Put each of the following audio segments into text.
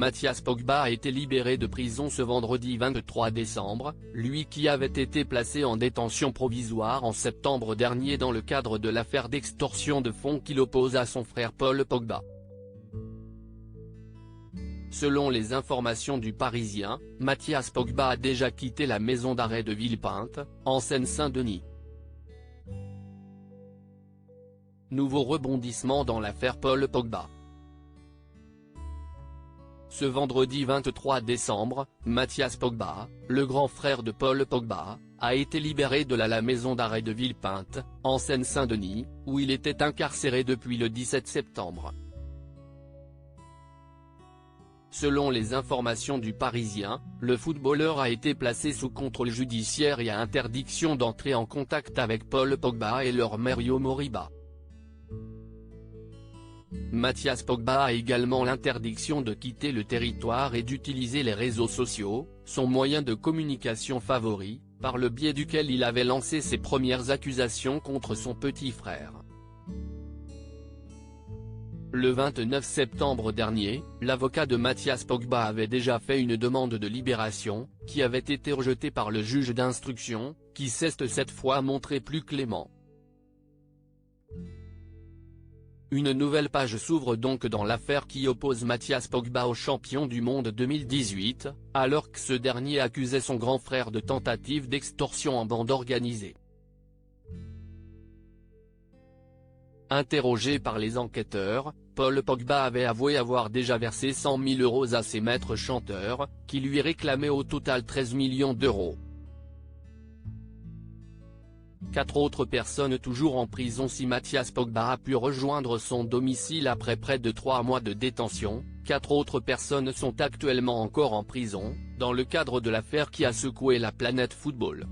Mathias Pogba a été libéré de prison ce vendredi 23 décembre, lui qui avait été placé en détention provisoire en septembre dernier dans le cadre de l'affaire d'extorsion de fonds qu'il oppose à son frère Paul Pogba. Selon les informations du Parisien, Mathias Pogba a déjà quitté la maison d'arrêt de Villepinte, en Seine-Saint-Denis. Nouveau rebondissement dans l'affaire Paul Pogba. Ce vendredi 23 décembre, Mathias Pogba, le grand frère de Paul Pogba, a été libéré de la maison d'arrêt de Villepinte, en Seine-Saint-Denis, où il était incarcéré depuis le 17 septembre. Selon les informations du Parisien, le footballeur a été placé sous contrôle judiciaire et à interdiction d'entrer en contact avec Paul Pogba et leur mère Yo Moriba. Mathias Pogba a également l'interdiction de quitter le territoire et d'utiliser les réseaux sociaux, son moyen de communication favori, par le biais duquel il avait lancé ses premières accusations contre son petit frère. Le 29 septembre dernier, l'avocat de Mathias Pogba avait déjà fait une demande de libération, qui avait été rejetée par le juge d'instruction, qui s'est cette fois montré plus clément. Une nouvelle page s'ouvre donc dans l'affaire qui oppose Mathias Pogba au champion du monde 2018, alors que ce dernier accusait son grand frère de tentative d'extorsion en bande organisée. Interrogé par les enquêteurs, Paul Pogba avait avoué avoir déjà versé 100 000 € à ses maîtres chanteurs, qui lui réclamaient au total 13 millions d'euros. 4 autres personnes toujours en prison. Si Mathias Pogba a pu rejoindre son domicile après près de 3 mois de détention, 4 autres personnes sont actuellement encore en prison, dans le cadre de l'affaire qui a secoué la planète football.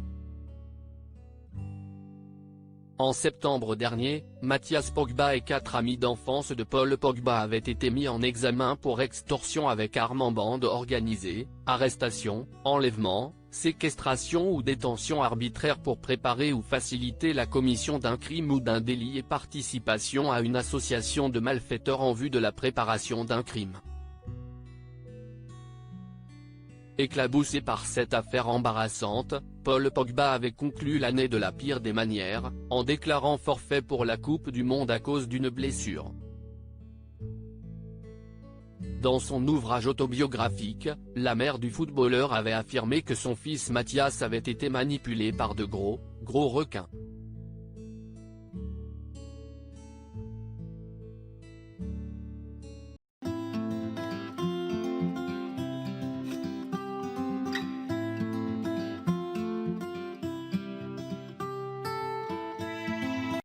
En septembre dernier, Mathias Pogba et 4 amis d'enfance de Paul Pogba avaient été mis en examen pour extorsion avec arme en bande organisée, arrestation, enlèvement, séquestration ou détention arbitraire pour préparer ou faciliter la commission d'un crime ou d'un délit et participation à une association de malfaiteurs en vue de la préparation d'un crime. Éclaboussé par cette affaire embarrassante, Paul Pogba avait conclu l'année de la pire des manières, en déclarant forfait pour la Coupe du Monde à cause d'une blessure. Dans son ouvrage autobiographique, la mère du footballeur avait affirmé que son fils Mathias avait été manipulé par de gros requins.